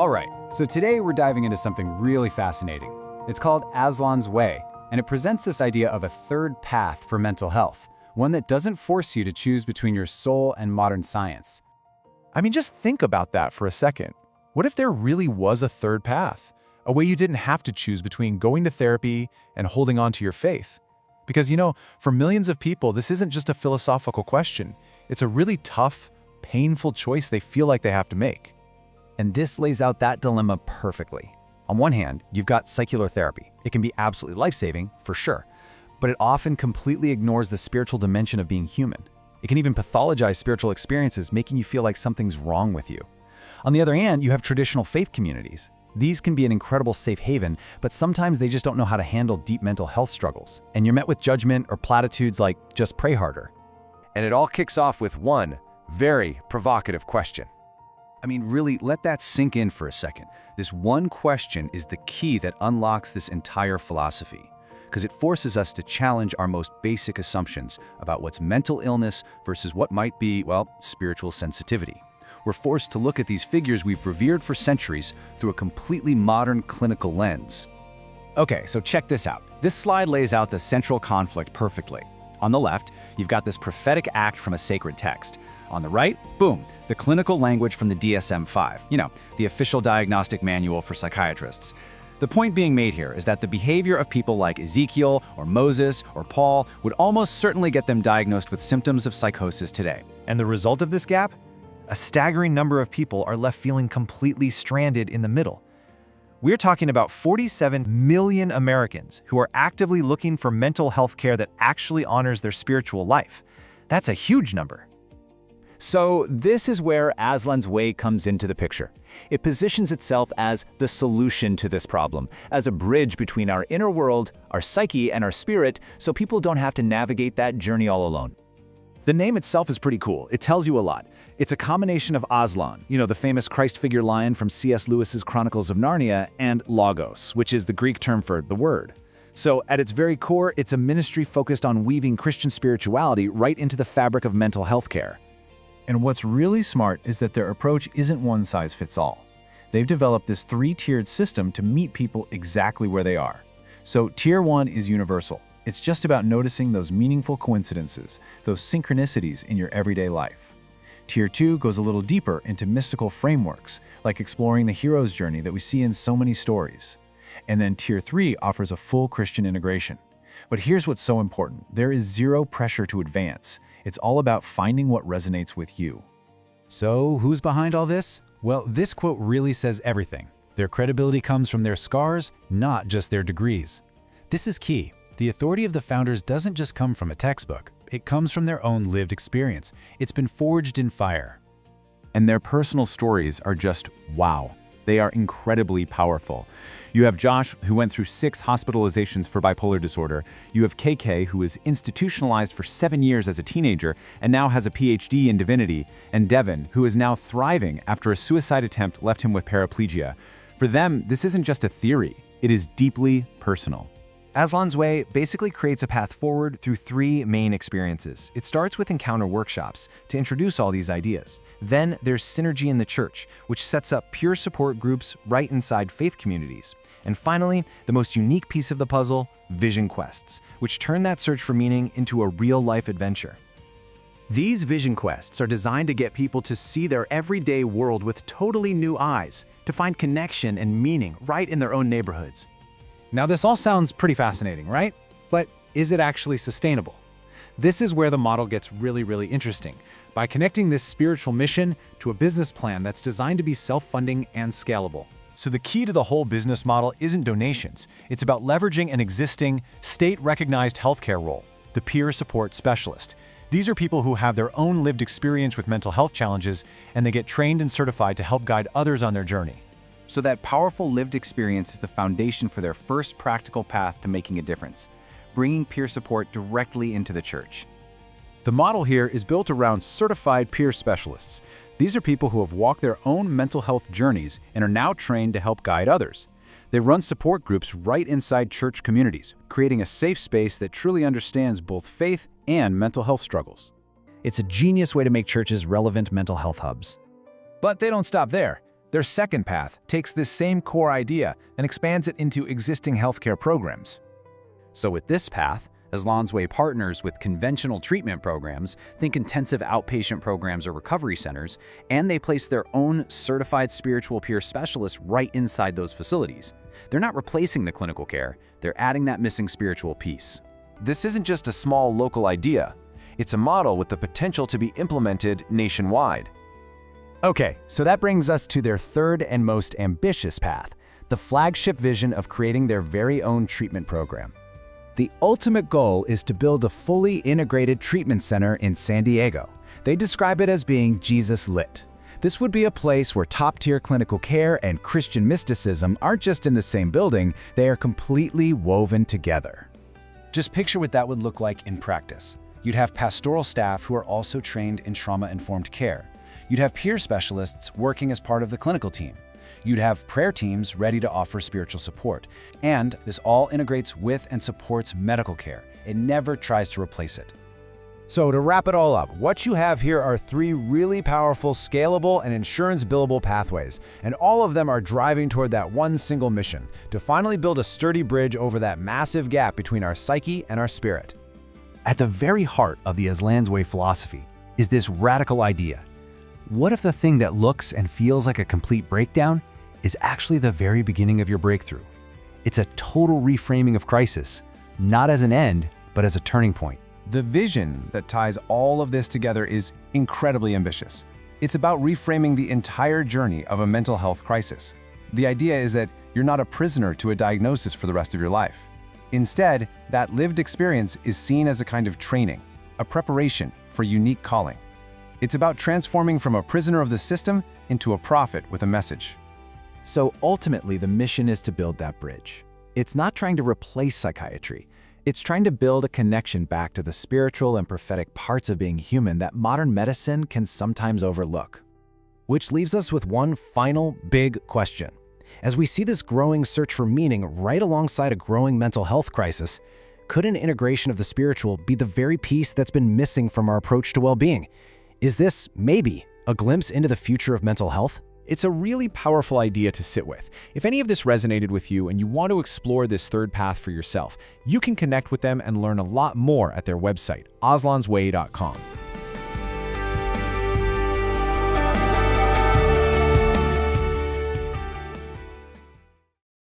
Alright, so today we're diving into something really fascinating. It's called Aslan's Way, and it presents this idea of a third path for mental health, one that doesn't force you to choose between your soul and modern science. I mean, just think about that for a second. What if there really was a third path? A way you didn't have to choose between going to therapy and holding on to your faith? Because, for millions of people, this isn't just a philosophical question. It's a really tough, painful choice they feel like they have to make. And this lays out that dilemma perfectly. On one hand, you've got secular therapy. It can be absolutely life-saving, for sure, but it often completely ignores the spiritual dimension of being human. It can even pathologize spiritual experiences, making you feel like something's wrong with you. On the other hand, you have traditional faith communities. These can be an incredible safe haven, but sometimes they just don't know how to handle deep mental health struggles, and you're met with judgment or platitudes like, just pray harder. And it all kicks off with one very provocative question. I mean, really, let that sink in for a second. This one question is the key that unlocks this entire philosophy, because it forces us to challenge our most basic assumptions about what's mental illness versus what might be, well, spiritual sensitivity. We're forced to look at these figures we've revered for centuries through a completely modern clinical lens. Okay, so check this out. This slide lays out the central conflict perfectly. On the left, you've got this prophetic act from a sacred text. On the right, boom, the clinical language from the DSM-5, the official diagnostic manual for psychiatrists. The point being made here is that the behavior of people like Ezekiel or Moses or Paul would almost certainly get them diagnosed with symptoms of psychosis today. And the result of this gap? A staggering number of people are left feeling completely stranded in the middle. We're talking about 47 million Americans who are actively looking for mental health care that actually honors their spiritual life. That's a huge number. So this is where Aslan's Way comes into the picture. It positions itself as the solution to this problem, as a bridge between our inner world, our psyche, and our spirit, so people don't have to navigate that journey all alone. The name itself is pretty cool. It tells you a lot. It's a combination of Aslan, the famous Christ figure lion from C.S. Lewis's Chronicles of Narnia, and Logos, which is the Greek term for the word. So at its very core, it's a ministry focused on weaving Christian spirituality right into the fabric of mental health care. And what's really smart is that their approach isn't one size fits all. They've developed this three-tiered system to meet people exactly where they are. So Tier 1 is universal. It's just about noticing those meaningful coincidences, those synchronicities in your everyday life. Tier 2 goes a little deeper into mystical frameworks, like exploring the hero's journey that we see in so many stories. And then Tier 3 offers a full Christian integration. But here's what's so important. There is zero pressure to advance. It's all about finding what resonates with you. So who's behind all this? Well, this quote really says everything. Their credibility comes from their scars, not just their degrees. This is key. The authority of the founders doesn't just come from a textbook. It comes from their own lived experience. It's been forged in fire. And their personal stories are just wow. They are incredibly powerful. You have Josh, who went through 6 hospitalizations for bipolar disorder. You have KK, who was institutionalized for 7 years as a teenager and now has a PhD in divinity. And Devin, who is now thriving after a suicide attempt left him with paraplegia. For them, this isn't just a theory. It is deeply personal. Aslan's Way basically creates a path forward through 3 main experiences. It starts with encounter workshops to introduce all these ideas. Then there's synergy in the church, which sets up peer support groups right inside faith communities. And finally, the most unique piece of the puzzle, vision quests, which turn that search for meaning into a real-life adventure. These vision quests are designed to get people to see their everyday world with totally new eyes, to find connection and meaning right in their own neighborhoods. Now this all sounds pretty fascinating, right? But is it actually sustainable? This is where the model gets really interesting, by connecting this spiritual mission to a business plan that's designed to be self-funding and scalable. So the key to the whole business model isn't donations. It's about leveraging an existing, state-recognized healthcare role, the peer support specialist. These are people who have their own lived experience with mental health challenges, and they get trained and certified to help guide others on their journey. So that powerful lived experience is the foundation for their first practical path to making a difference, bringing peer support directly into the church. The model here is built around certified peer specialists. These are people who have walked their own mental health journeys and are now trained to help guide others. They run support groups right inside church communities, creating a safe space that truly understands both faith and mental health struggles. It's a genius way to make churches relevant mental health hubs. But they don't stop there. Their second path takes this same core idea and expands it into existing healthcare programs. So with this path, Azlanz Way partners with conventional treatment programs, think intensive outpatient programs or recovery centers, and they place their own certified spiritual peer specialists right inside those facilities. They're not replacing the clinical care, they're adding that missing spiritual piece. This isn't just a small local idea. It's a model with the potential to be implemented nationwide. Okay, so that brings us to their third and most ambitious path, the flagship vision of creating their very own treatment program. The ultimate goal is to build a fully integrated treatment center in San Diego. They describe it as being Jesus-lit. This would be a place where top-tier clinical care and Christian mysticism aren't just in the same building, they are completely woven together. Just picture what that would look like in practice. You'd have pastoral staff who are also trained in trauma-informed care. You'd have peer specialists working as part of the clinical team. You'd have prayer teams ready to offer spiritual support. And this all integrates with and supports medical care. It never tries to replace it. So to wrap it all up, what you have here are three really powerful, scalable, and insurance-billable pathways, and all of them are driving toward that one single mission, to finally build a sturdy bridge over that massive gap between our psyche and our spirit. At the very heart of the Azlanz Way philosophy is this radical idea. What if the thing that looks and feels like a complete breakdown is actually the very beginning of your breakthrough? It's a total reframing of crisis, not as an end, but as a turning point. The vision that ties all of this together is incredibly ambitious. It's about reframing the entire journey of a mental health crisis. The idea is that you're not a prisoner to a diagnosis for the rest of your life. Instead, that lived experience is seen as a kind of training, a preparation for unique calling. It's about transforming from a prisoner of the system into a prophet with a message. So ultimately, the mission is to build that bridge. It's not trying to replace psychiatry. It's trying to build a connection back to the spiritual and prophetic parts of being human that modern medicine can sometimes overlook. Which leaves us with one final big question. As we see this growing search for meaning right alongside a growing mental health crisis, could an integration of the spiritual be the very piece that's been missing from our approach to well-being? Is this, maybe, a glimpse into the future of mental health? It's a really powerful idea to sit with. If any of this resonated with you and you want to explore this third path for yourself, you can connect with them and learn a lot more at their website, aslanzway.com.